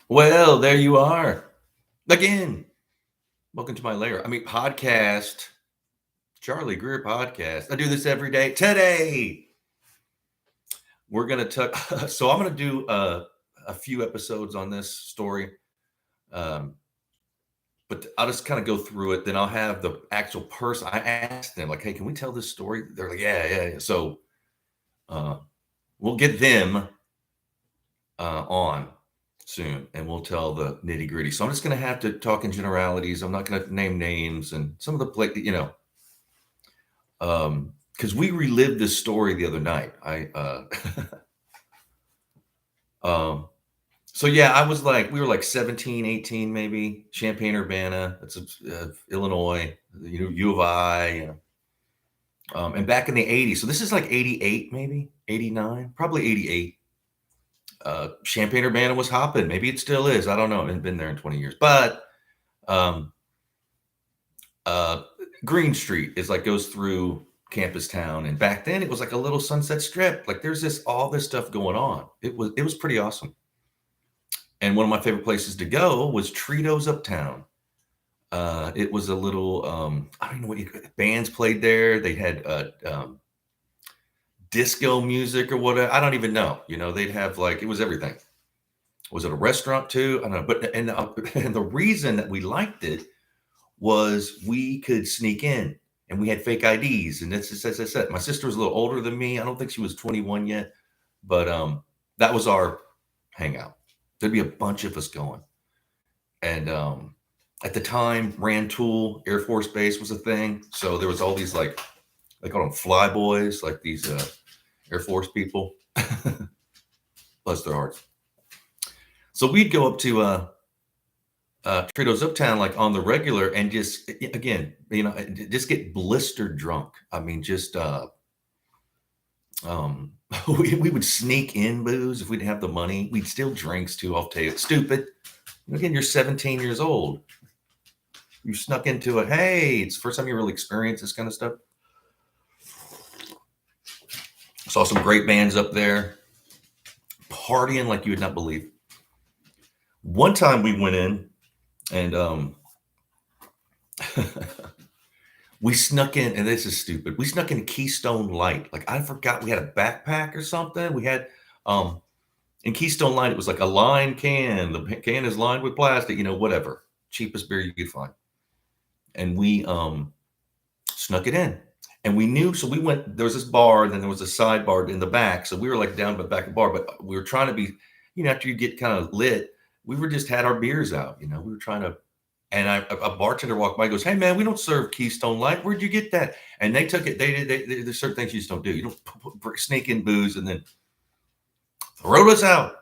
Well, there you are. Again, welcome to my lair. Podcast, Charlie Greer podcast. I do this every day. Today, we're going to talk. So, I'm going to do a few episodes on this story, um, but I'll just kind of go through it. Then I'll have the actual person. I asked them, like, hey, can we tell this story? They're like, yeah, yeah, yeah. So, uh, we'll get them on soon and we'll tell the nitty gritty. So I'm just going to have to talk in generalities. I'm not going to name names and some of the because we relived this story the other night. Um, so yeah, I was like, we were like 17, 18, maybe Champaign, Urbana. That's Illinois, U of I, and back in the 80s. So this is like 88, maybe 89, probably 88. Champaign Urbana was hopping. Maybe it still is. I don't know. I haven't been there in 20 years, but um, uh, Green Street is like goes through campus town, and back then it was like a little Sunset Strip. Like there's all this stuff going on. It was pretty awesome. And one of my favorite places to go was Tritos Uptown. It was a little I don't know bands played there. They had disco music or whatever. I don't even know. They'd have like it was everything. Was it a restaurant too? I don't know. But and the reason that we liked it was we could sneak in and we had fake IDs. And that's just as I said, my sister was a little older than me. I don't think she was 21 yet, but that was our hangout. There'd be a bunch of us going. And at the time, Rantoul Air Force Base was a thing. So there was all these like they call them flyboys, like these Air Force people. Bless their hearts. So we'd go up to Tritos Uptown like on the regular and just again, just get blistered drunk. I mean, just um, we would sneak in booze if we didn't have the money. We'd steal drinks too. I'll tell you, it's stupid. Again, you're 17 years old. You snuck into it. Hey, it's the first time you really experienced this kind of stuff. Saw some great bands up there, partying like you would not believe. One time we went in and we snuck in, and this is stupid. We snuck in Keystone Light. Like I forgot we had a backpack or something. We had in Keystone Light, it was like a lined can. The can is lined with plastic, whatever. Cheapest beer you could find. And we snuck it in. And we knew, so we went, there was this bar, then there was a sidebar in the back. So we were like down by the back of the bar, but we were trying to be, after you get kind of lit, we were just had our beers out, we were trying to, and a bartender walked by and goes, hey man, we don't serve Keystone Light. Where'd you get that? And they took it, there's certain things you just don't do. You don't sneak in booze and then throw us out.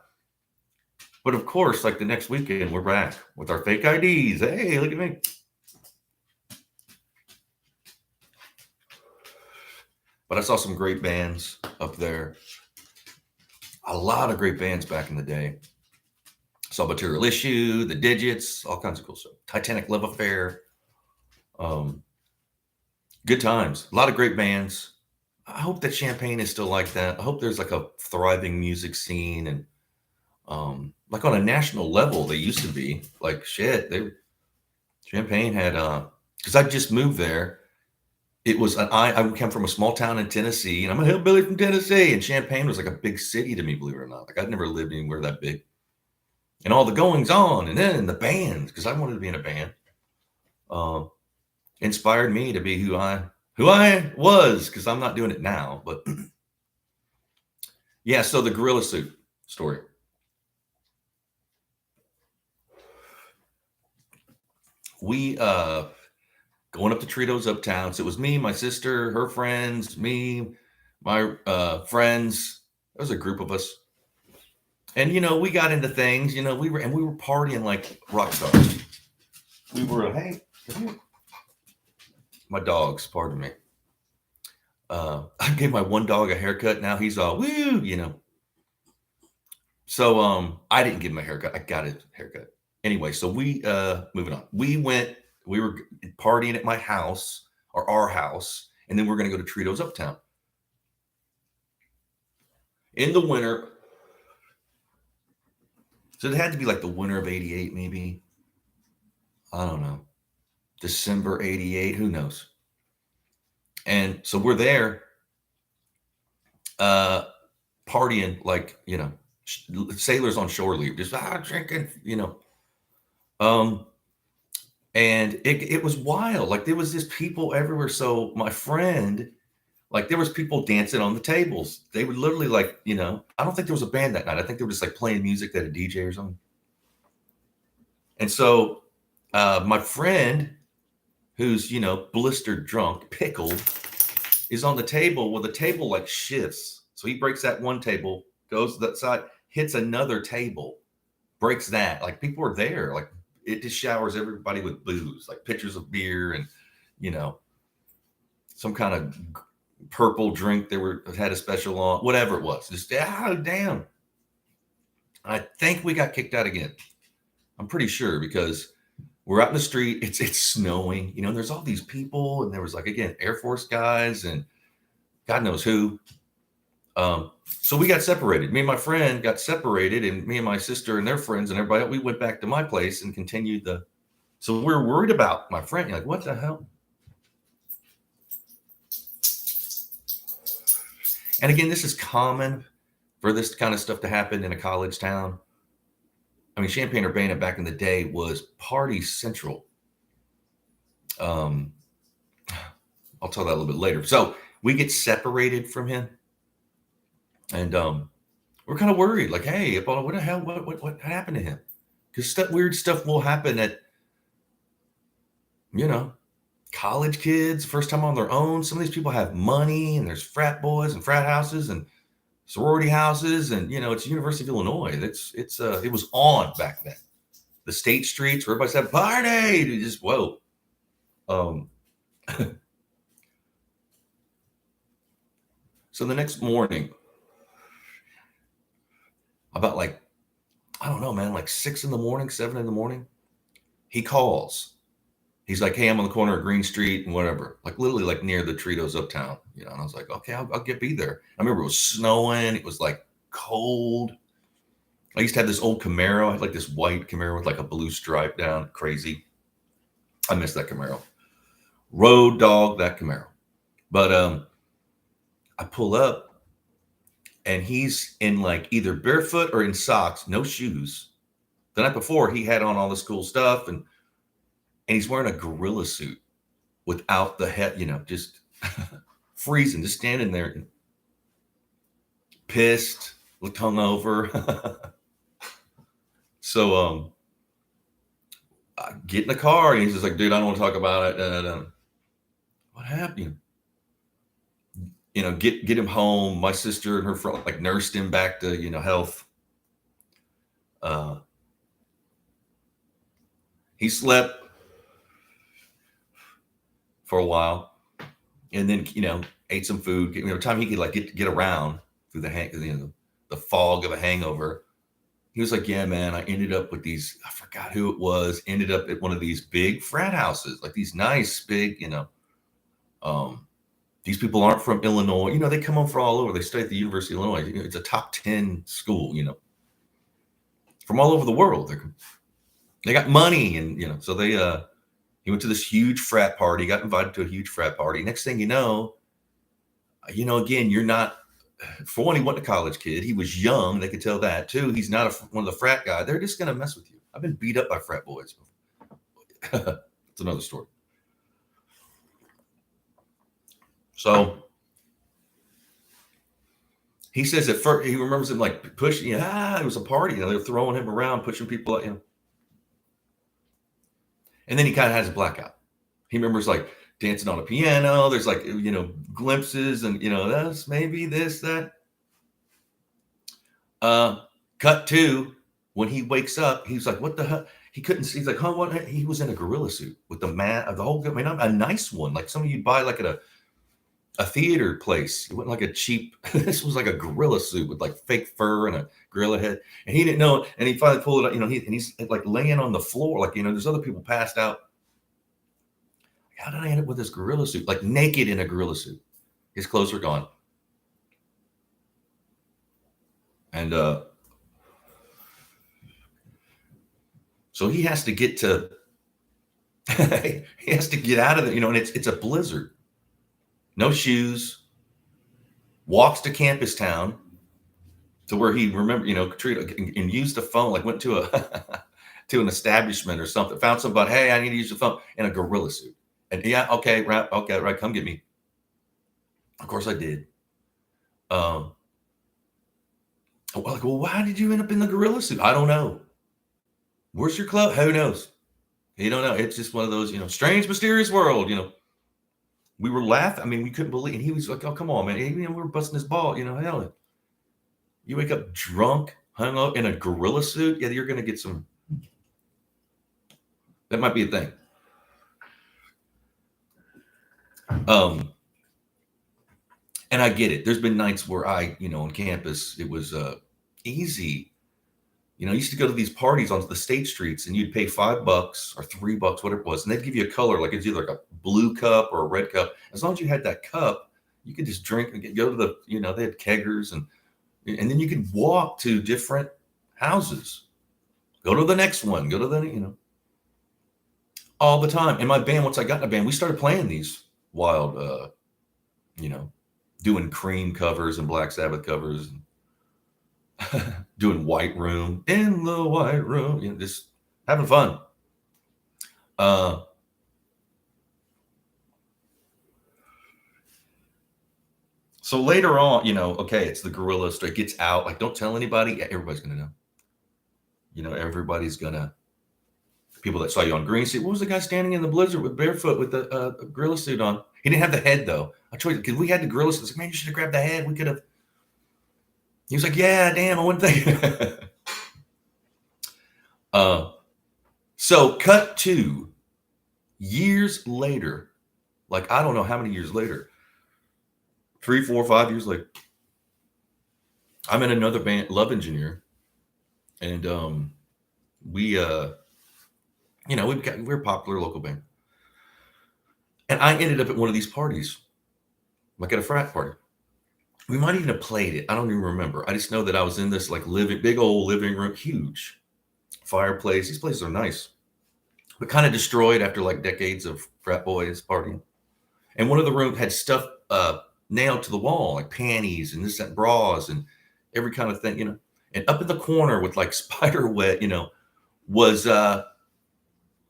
But of course, like the next weekend, we're back with our fake IDs. Hey, look at me. But I saw some great bands up there. A lot of great bands back in the day. Saw Material Issue, The Digits, all kinds of cool stuff. Titanic Love Affair. Good times. A lot of great bands. I hope that Champaign is still like that. I hope there's like a thriving music scene and like on a national level, they used to be like shit. Champaign had because I just moved there. It was I came from a small town in Tennessee, and I'm a hillbilly from Tennessee, and Champaign was like a big city to me, believe it or not. Like I'd never lived anywhere that big, and all the goings on, and then the bands because I wanted to be in a band. Uh, Inspired me to be who I was because I'm not doing it now. But yeah, so the gorilla suit story. We going up to Tritos Uptown. So it was me, my sister, her friends, me, my friends. There was a group of us, and we got into things. We were partying like rock stars. We were hey, come here. My dogs, pardon me. I gave my one dog a haircut. Now he's all woo. So I didn't give him a haircut. I got his haircut anyway. So we moving on. We were partying at my house or our house, and then we're going to go to Tritos Uptown. In the winter, So it had to be like the winter of '88, maybe. I don't know. December '88, who knows? And so we're there, uh, partying like, sailors on shore leave, just drinking. Um, and it was wild. Like there was just people everywhere. So my friend, like there was people dancing on the tables. They would literally I don't think there was a band that night. I think they were just like playing music that a DJ or something. And so my friend, who's blistered drunk, pickled, is on the table. Well, the table like shifts. So he breaks that one table, goes to that side, hits another table, breaks that. Like people are there. Like it just showers everybody with booze, like pitchers of beer and, you know, some kind of purple drink they had a special on, whatever it was. Just, damn. I think we got kicked out again. I'm pretty sure because we're out in the street. It's snowing. There's all these people, and there was again Air Force guys and God knows who. So we got separated. Me and my friend got separated, and me and my sister and their friends and everybody, we went back to my place and continued so we were worried about my friend. You're like, what the hell? And again, this is common for this kind of stuff to happen in a college town. I mean, Champaign, Urbana back in the day was party central. I'll tell that a little bit later. So we get separated from him, and we're kind of worried. Like, hey, what the hell? What happened to him? Because weird stuff will happen at college kids, first time on their own. Some of these people have money, and there's frat boys and frat houses and sorority houses, and it's University of Illinois. It was on back then. The state streets where everybody said party. Just whoa. So the next morning, about I don't know, man, like 6 in the morning, 7 in the morning, he calls. He's like, hey, I'm on the corner of Green Street and whatever, like literally like near the Tritos Uptown, and I was like, okay, I'll be there. I remember it was snowing. It was like cold. I used to have this old Camaro. I had like this white Camaro with like a blue stripe down. Crazy. I miss that Camaro. Road dog, that Camaro. But I pull up and he's in like either barefoot or in socks, no shoes. The night before, he had on all this cool stuff, and he's wearing a gorilla suit without the head, just freezing, just standing there, pissed, looked hungover. So I get in the car, and he's just like, dude, I don't want to talk about it. What happened? Get him home. My sister and her friend nursed him back to health. He slept for a while, and then ate some food. Time he could get around through the fog of a hangover. He was like, yeah, man, I ended up with these, I forgot who it was, ended up at one of these big frat houses, like these nice big, these people aren't from Illinois. They come on from all over. They study at the University of Illinois. It's a top 10 school, from all over the world. They got money, and, so he went to this huge frat party, got invited to a huge frat party. Next thing you know, again, you're not, for one, he wasn't a college kid. He was young. They could tell that. Two, he's not one of the frat guys. They're just going to mess with you. I've been beat up by frat boys before. It's another story. So he says at first, he remembers him like pushing, it was a party. They're throwing him around, pushing people at him. And then he kind of has a blackout. He remembers like dancing on a piano. There's glimpses and, that's maybe this, that. Cut to when he wakes up, he's like, what the hell? He couldn't see. He's like, huh, what? He was in a gorilla suit with the whole, a nice one, like some of you'd buy like at a theater place. It wasn't like a cheap, this was like a gorilla suit with like fake fur and a gorilla head. And he didn't know. And he finally pulled it out, and he's like laying on the floor. Like, there's other people passed out. How did I end up with this gorilla suit? Like naked in a gorilla suit. His clothes are gone. And So he has to get to he has to get out of there, and it's a blizzard. No shoes, walks to campus town to where he remember, and used the phone, like went to a to an establishment or something, found somebody, hey, I need to use the phone in a gorilla suit. And yeah, okay, right, come get me. Of course I did. Like, well, why did you end up in the gorilla suit? I don't know. Where's your club? Who knows? You don't know. It's just one of those, strange, mysterious world. We were laughing. I mean, we couldn't believe. And he was like, "Oh, come on, man!" We were busting his ball. Hell, you wake up drunk, hung up in a gorilla suit. Yeah, you're gonna get some. That might be a thing. And I get it. There's been nights where on campus, it was easy. I used to go to these parties on the state streets, and you'd pay $5 or $3, whatever it was, and they'd give you a color, like it's either like a blue cup or a red cup. As long as you had that cup, you could just drink and go to the, they had keggers, and then you could walk to different houses, go to the next one, go to the, all the time. And my band, once I got in a band, we started playing these wild, doing Cream covers and Black Sabbath covers. Doing White Room, in the White Room, just having fun. So later on, okay, it's the gorilla. So it gets out. Like, don't tell anybody. Yeah, everybody's gonna know. Everybody's gonna. People that saw you on Green Street. What was the guy standing in the blizzard with barefoot with the gorilla suit on? He didn't have the head though. I told you, because we had the gorilla suit. I was like, man, you should have grabbed the head. We could have. He was like, yeah, damn, I wouldn't think. So cut to years later, like, I don't know how many years later, 3, 4, 5 years later, I'm in another band, Love Engineer. And we're a popular local band. And I ended up at one of these parties, like at a frat party. We might even have played it. I don't even remember. I just know that I was in this like big old living room, huge fireplace. These places are nice, but kind of destroyed after like decades of frat boys partying. And one of the rooms had stuff nailed to the wall, like panties and this, that, bras and every kind of thing, And up in the corner with like spider web, was I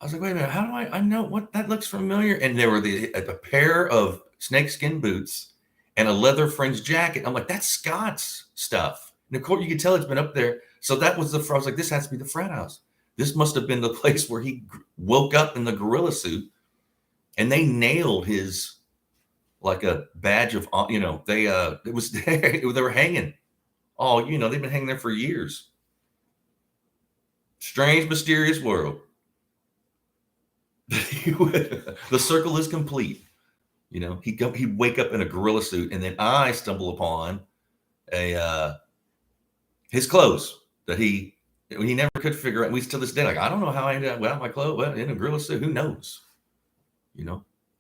was like, wait a minute, how do I know what that looks familiar? And there were a pair of snakeskin boots and a leather fringed jacket. I'm like, that's Scott's stuff. And of course, you could tell it's been up there. So that was I was like, this has to be the frat house. This must have been the place where he woke up in the gorilla suit, and they nailed his, like a badge of, it was they were hanging. Oh, they've been hanging there for years. Strange, mysterious world. The circle is complete. He'd wake up in a gorilla suit, and then I stumble upon his clothes that he never could figure out. We to this day, like, I don't know how I ended up without my clothes in a gorilla suit. Who knows? He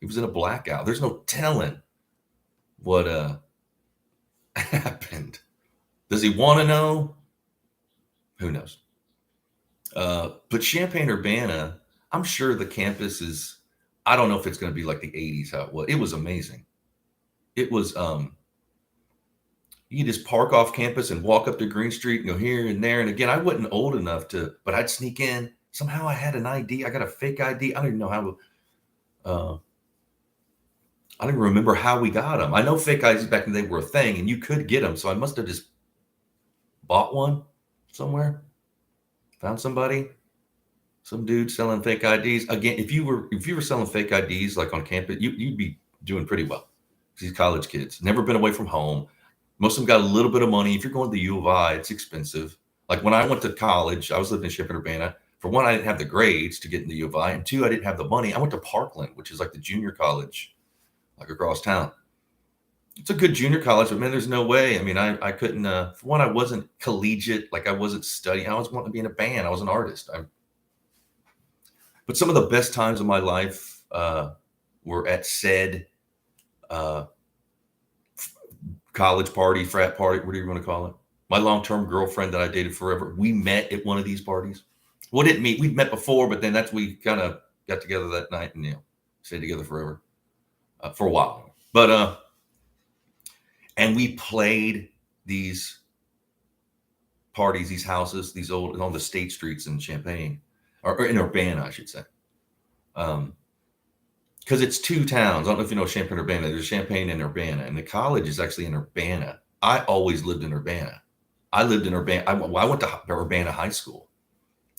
was in a blackout. There's no telling what happened. Does he want to know? Who knows? But Champaign, Urbana, I'm sure the campus is. I don't know if it's going to be like the 80s, how it was. It was amazing. It was, you just park off campus and walk up to Green Street and go here and there. And again, I wasn't old enough but I'd sneak in. Somehow I had an ID. I got a fake ID. I don't even know how, I don't even remember how we got them. I know fake IDs back then, they were a thing and you could get them. So I must have just bought one somewhere, found somebody. Some dude selling fake IDs. Again, if you were selling fake IDs like on campus, you'd be doing pretty well. These college kids, never been away from home. Most of them got a little bit of money. If you're going to the U of I, it's expensive. Like when I went to college, I was living in Champaign, Urbana. For one, I didn't have the grades to get in the U of I, and two, I didn't have the money. I went to Parkland, which is like the junior college, like across town. It's a good junior college, but man, there's no way. I mean, I couldn't. For one, I wasn't collegiate. Like I wasn't studying. I was wanting to be in a band. I was an artist. But some of the best times of my life were at said college party, frat party, whatever you want to call it. My long-term girlfriend that I dated forever, we met at one of these parties. We didn't meet. We'd met before, but then we kind of got together that night and stayed together forever for a while. But and we played these parties, these houses, these old on the state streets in Champaign or in Urbana, I should say. Because it's two towns. I don't know if you know Champaign, Urbana. There's Champaign and Urbana, and the college is actually in Urbana. I always lived in Urbana. I lived in Urbana. I went to Urbana High School.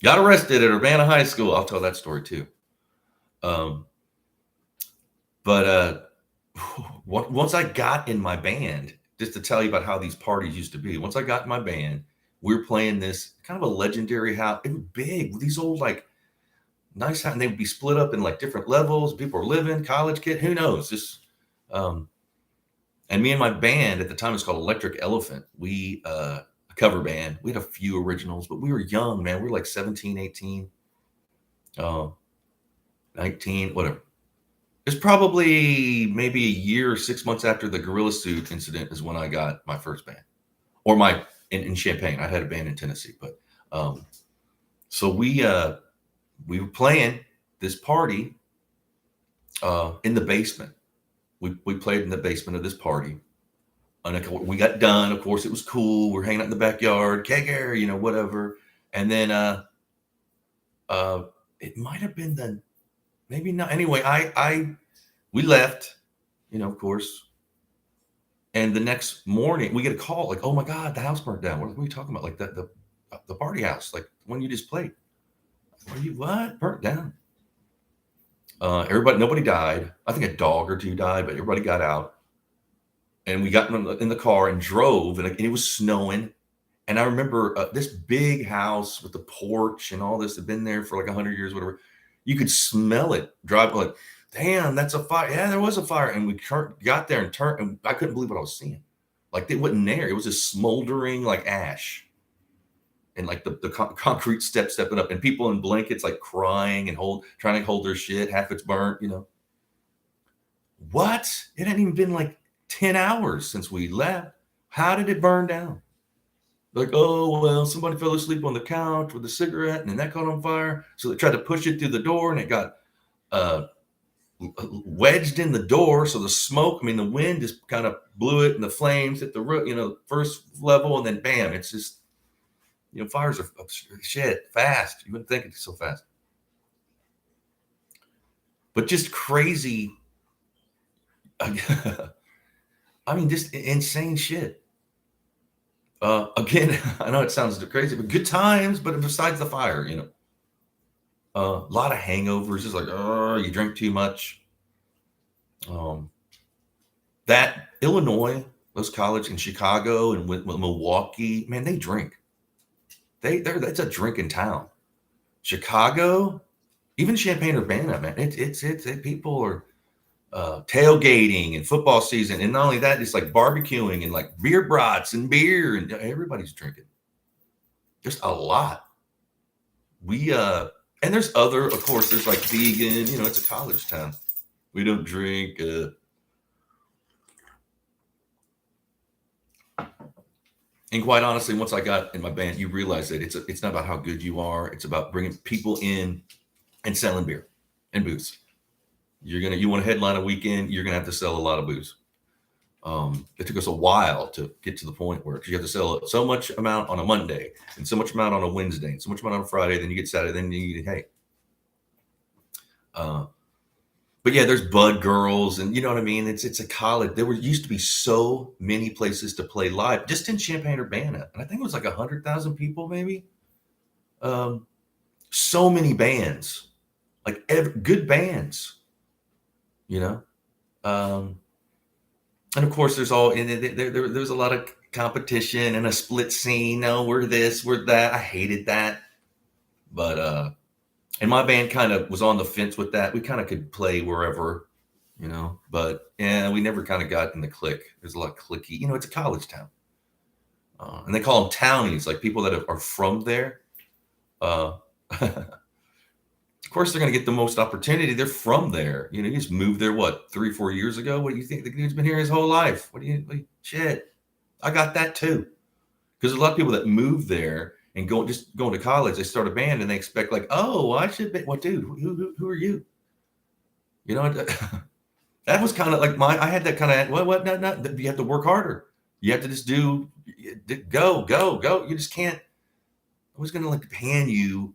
Got arrested at Urbana High School. I'll tell that story too. But once I got in my band, just to tell you about how these parties used to be, once I got in my band, we were playing this kind of a legendary house. It was big with these old, like, nice house, and they would be split up in like different levels. People were living, college kid, who knows? Just and me and my band at the time was called Electric Elephant. We a cover band. We had a few originals, but we were young, man. We were like 17, 18, 19, whatever. It's probably maybe a year or 6 months after the Gorilla Suit incident is when I got my first band, or in Champaign. I had a band in Tennessee, but so we were playing this party in the basement. We played in the basement of this party, and we got done. Of course, it was cool. We're hanging out in the backyard, kegger, whatever. And then it might have been maybe not. Anyway, we left, of course. And the next morning, we get a call like, "Oh my God, the house burnt down." What are we talking about? Like the party house, like when you just played. What? Burnt down. Nobody died. I think a dog or two died, but everybody got out. And we got in the car and drove, and it was snowing. And I remember this big house with the porch and all this had been there for like 100 years, whatever. You could smell it. Drive like, damn, that's a fire. Yeah, there was a fire. And we got there and turned, and I couldn't believe what I was seeing. Like, it wasn't there. It was just smoldering like ash. And like the concrete stepping up, and people in blankets like crying and trying to hold their shit. Half it's burnt, What? It hadn't even been like 10 hours since we left. How did it burn down? Like, oh, well, somebody fell asleep on the couch with a cigarette, and then that caught on fire. So they tried to push it through the door, and it got wedged in the door. So the smoke, the wind just kind of blew it, and the flames hit the roof, first level, and then bam, it's just, fires are shit fast. You wouldn't think it's so fast, but just crazy. Just insane shit. Again, I know it sounds crazy, but good times. But besides the fire, a lot of hangovers. Just like, you drink too much. That Illinois, those college in Chicago and with Milwaukee, man, they drink. That's a drinking town. Chicago, even Champaign, Urbana, man, it's people are tailgating and football season, and not only that, it's like barbecuing and like beer brats and beer, and everybody's drinking. Just a lot. And there's of course, there's like vegan. It's a college town. We don't drink. And quite honestly, once I got in my band, you realize that it's not about how good you are. It's about bringing people in and selling beer and booze. You want to headline a weekend, you're going to have to sell a lot of booze. It took us a while to get to the point where you have to sell so much amount on a Monday and so much amount on a Wednesday and so much amount on a Friday. Then you get Saturday, then you get, hey. But yeah, there's Bud Girls, and you know what I mean? It's a college. There used to be so many places to play live, just in Champaign, Urbana. And I think it was like 100,000 people, maybe. So many bands, like good bands, And of course, there's a lot of competition and a split scene. No, we're this, we're that. I hated that. But and my band kind of was on the fence with that. We kind of could play wherever, but yeah, we never kind of got in the clique. There's a lot of cliquey, it's a college town. And they call them townies, like people that are from there. Of course, they're going to get the most opportunity. They're from there. He just moved there, 3-4 years ago? What do you think? The dude's been here his whole life. Shit. I got that too. Because a lot of people that move there, and just going to college, they start a band and they expect like, oh, I should be. What, dude? Who are you? You know, that was kind of like I had that kind of, well, what? No, no, you have to work harder. You have to just go. You just can't. I was gonna like hand you.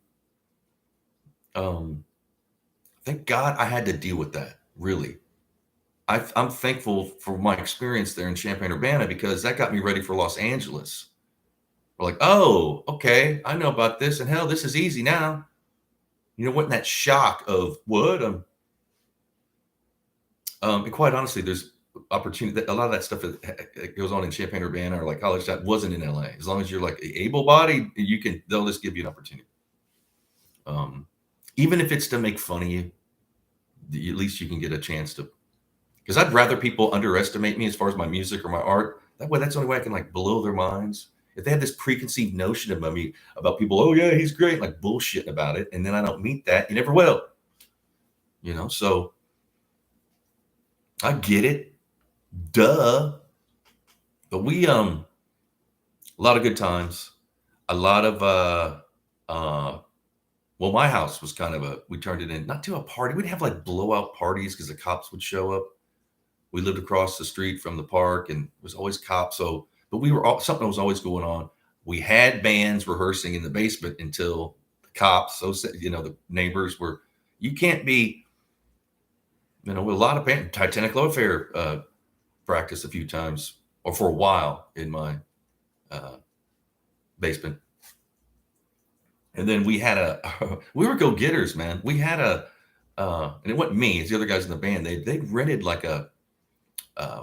Thank God I had to deal with that. Really, I'm thankful for my experience there in Champaign, Urbana, because that got me ready for Los Angeles. We're like, oh, okay, I know about this, and hell, this is easy now. You know, what? That shock of what? And quite honestly, there's opportunity. A lot of that stuff that goes on in Champaign, Urbana, or like college that wasn't in LA. As long as you're like able-bodied, they'll just give you an opportunity. Even if it's to make fun of you, at least you can get a chance to. Because I'd rather people underestimate me as far as my music or my art. That way, that's the only way I can like blow their minds. If they have this preconceived notion about me, about people, oh yeah, he's great, like bullshitting about it, and then I don't meet that, you never will. You know, so I get it, duh. But we a lot of good times, a lot of well, my house was kind of we turned it in not to a party. We'd have like blowout parties because the cops would show up. We lived across the street from the park, and it was always cops. So, but something was always going on. We had bands rehearsing in the basement until the cops. So, you know, the neighbors were. You can't be. You know, with a lot of band, Titanic Love Affair practiced a few times, or for a while in my basement. And then we had we were go-getters, man. We had and it wasn't me, it's the other guys in the band. They rented like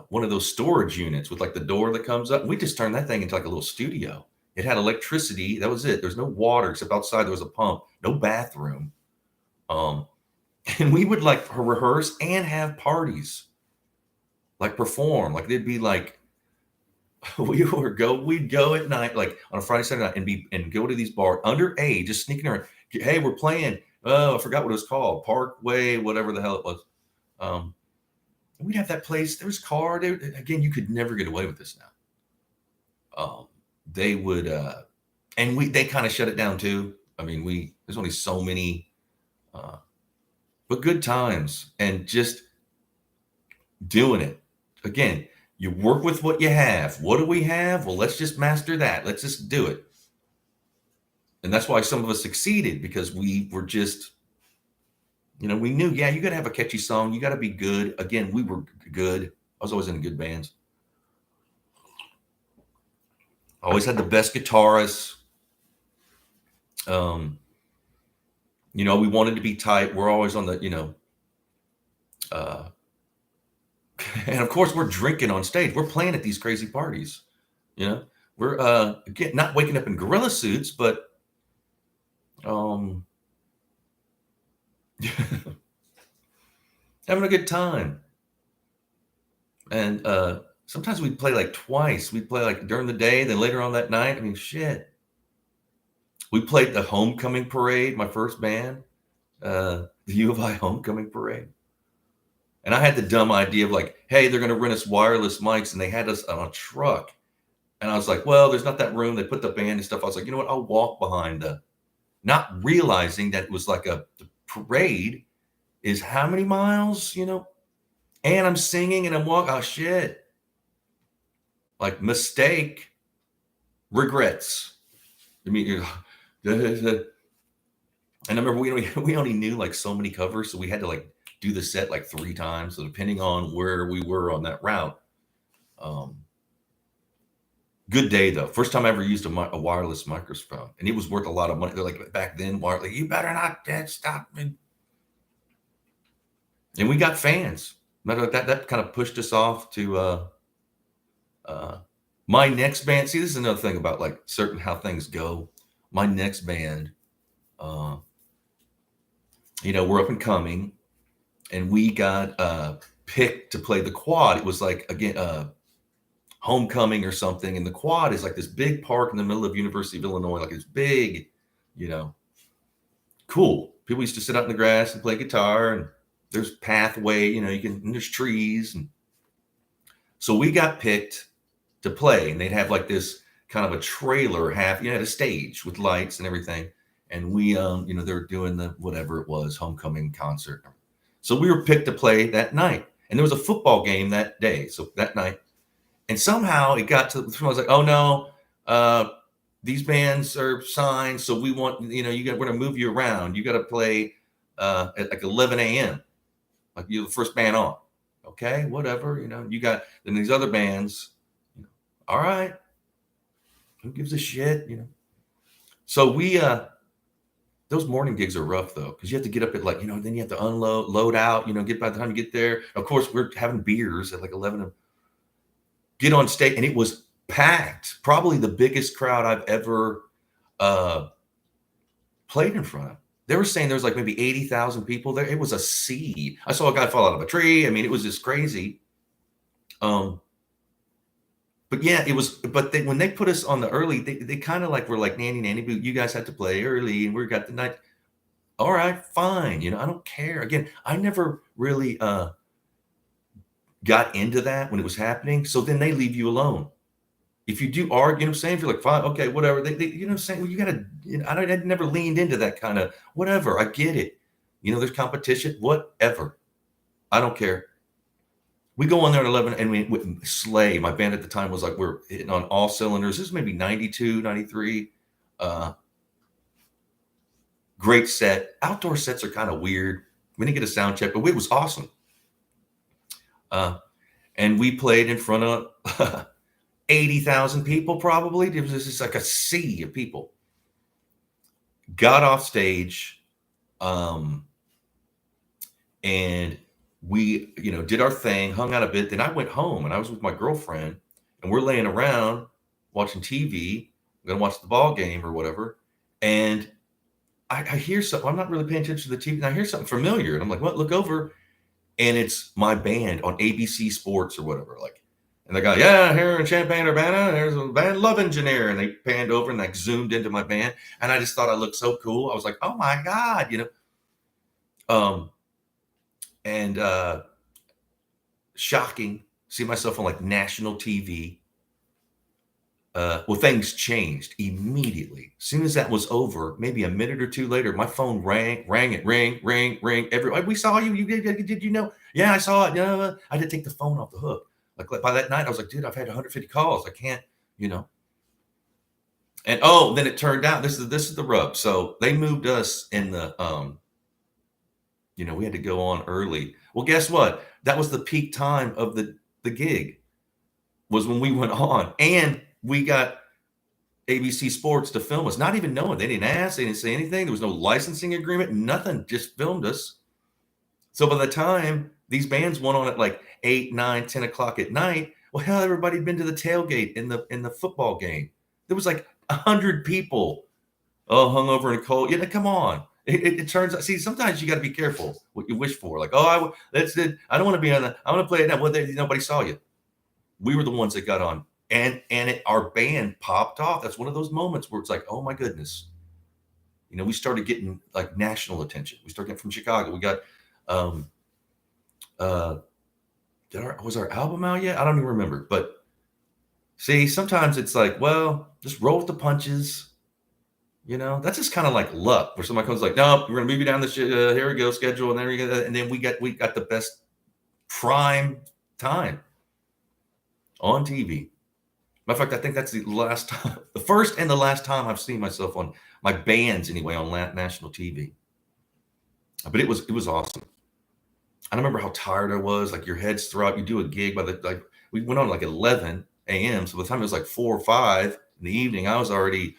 one of those storage units with like the door that comes up. We just turned that thing into like a little studio. It had electricity. That was it. There's no water except outside there was a pump, no bathroom. And we would like rehearse and have parties, like perform. Like they'd be like, we'd go at night, like on a Friday, Saturday night, and go to these bars underage, just sneaking around. Hey, we're playing. Oh, I forgot what it was called. Parkway, whatever the hell it was. We'd have that place. There was car. Again, you could never get away with this now. They would, and they kind of shut it down too. I mean, there's only so many, but good times and just doing it. Again, you work with what you have. What do we have? Well, let's just master that. Let's just do it. And that's why some of us succeeded, because we were just, you know, we knew, yeah, you got to have a catchy song. You got to be good. Again, we were good. I was always in good bands. Always had the best guitarists. You know, we wanted to be tight. We're always on the, you know, and of course we're drinking on stage. We're playing at these crazy parties. You know, we're again not waking up in gorilla suits, but having a good time. And sometimes we play like twice. We play like during the day, then later on that night. I mean, shit. We played the homecoming parade, my first band, the U of I homecoming parade. And I had the dumb idea of like, hey, they're going to rent us wireless mics, and they had us on a truck. And I was like, well, there's not that room. They put the band and stuff. I was like, you know what? I'll walk behind not realizing that it was like the parade is how many miles, you know? And I'm singing and I'm walking. Oh, shit. Like mistake, regrets. I mean, and I remember we only knew like so many covers. So we had to like do the set like 3 times. So depending on where we were on that route. Good day though. First time I ever used a wireless microphone, and it was worth a lot of money. They're like back then, like, you better not stop me. And we got fans. Matter of fact, that kind of pushed us off to my next band. See, this is another thing about like certain how things go. My next band, you know, we're up and coming, and we got picked to play the Quad. It was like, again, homecoming or something, and the Quad is like this big park in the middle of University of Illinois, like it's big, you know, cool. People used to sit out in the grass and play guitar, and there's pathway, you know, and there's trees. And so we got picked to play, and they'd have like this kind of a trailer half, you know, had a stage with lights and everything. And we, you know, they were doing the whatever it was, homecoming concert. So we were picked to play that night. And there was a football game that day. So that night, and somehow it got to, I was like, oh no, uh, these bands are signed. So we want, you know, we're going to move you around. You got to play at like 11 a.m. Like you're the first band on. Okay, whatever. You know, you got, then these other bands, you know, all right. Who gives a shit? You know? So we, those morning gigs are rough though, because you have to get up at like, you know, then you have to unload, load out, you know, get by the time you get there. Of course, we're having beers at like 11, get on stage, and it was packed. Probably the biggest crowd I've ever uh, played in front of. They were saying there was like maybe 80,000 people there. It was a sea. I saw a guy fall out of a tree. I mean, it was just crazy. But yeah, it was. But when they put us on the early, they kind of like were like nanny, but you guys had to play early, and we got the night. All right, fine. You know, I don't care. Again, I never really got into that when it was happening. So then they leave you alone. If you do argue, you know what I'm saying? If you're like, fine, okay, whatever. They you know what I'm saying? Well, you gotta, you know, I never leaned into that kind of whatever. I get it. You know, there's competition, whatever. I don't care. We go on there at 11 and we slay. My band at the time was like, we're hitting on all cylinders. This is maybe 92, 93. Great set. Outdoor sets are kind of weird. We didn't get a sound check, but it was awesome. And we played in front of 80,000 people probably. It was just like a sea of people. Got off stage, and we, you know, did our thing, hung out a bit. Then I went home and I was with my girlfriend, and we're laying around watching TV. I'm gonna watch the ball game or whatever, and I hear something. I'm not really paying attention to the TV, and I hear something familiar, and I'm like, "What?" Look over, and it's my band on ABC Sports or whatever. Like, and they go, yeah, here in Champaign, Urbana, there's a band, Love Engineer. And they panned over and like zoomed into my band. And I just thought I looked so cool. I was like, oh my God, you know. And shocking, see myself on like national TV. Well, things changed immediately. As soon as that was over, maybe a minute or two later, my phone rang. Everybody, we saw you. Did you know? Yeah, I saw it. Yeah, I had to take the phone off the hook. Like by that night, I was like, dude, I've had 150 calls. I can't, you know. And oh, then it turned out this is the rub. So they moved us in the you know, we had to go on early. Well, guess what? That was the peak time of the gig, was when we went on, and we got ABC Sports to film us, not even knowing. They didn't ask, they didn't say anything. There was no licensing agreement, nothing, just filmed us. So by the time these bands went on at like 8, 9, 10 o'clock at night, well, hell, everybody had been to the tailgate in the football game. There was like 100 people, oh, hungover and cold. Yeah, come on. It turns out. See, sometimes you got to be careful what you wish for. Like, oh, that's it. I don't want to be on the. I want to play it now. Well, nobody saw you. We were the ones that got on, and our band popped off. That's one of those moments where it's like, oh my goodness. You know, we started getting like national attention. We started getting from Chicago. We got, was our album out yet? I don't even remember. But see, sometimes it's like, well, just roll with the punches. You know, that's just kind of like luck, where somebody comes like, no, we're gonna move you down this. Here we go, schedule, and there we go. And then we got the best prime time on TV. Matter of fact, I think that's the last time, the first and the last time I've seen myself on my bands anyway on national TV. But it was awesome. I don't remember how tired I was. Like your head's throughout. You do a gig by the like we went on like 11 a.m. So by the time it was like 4 or 5 in the evening, I was already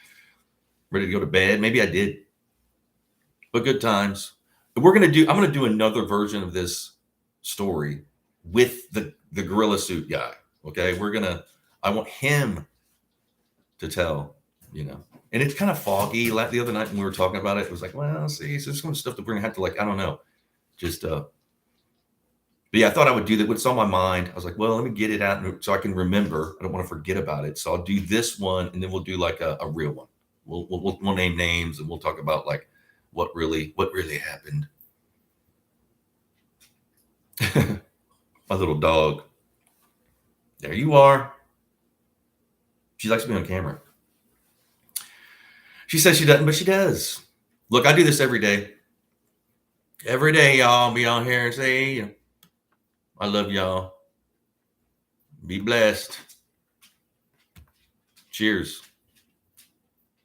ready to go to bed. Maybe I did, but good times. I'm gonna do another version of this story with the gorilla suit guy. Okay, I want him to tell, you know. And it's kind of foggy. Like the other night when we were talking about it, it was like, well, see, so there's some stuff that we're gonna have to like, I don't know, just but yeah, I thought I would do that. What's on my mind? I was like, well, let me get it out so I can remember. I don't want to forget about it. So I'll do this one, and then we'll do like a real one. We'll name names, and we'll talk about like what really happened. My little dog. There you are. She likes to be on camera. She says she doesn't, but she does. Look, I do this every day. Every day, y'all, be on here and say, I love y'all. Be blessed. Cheers.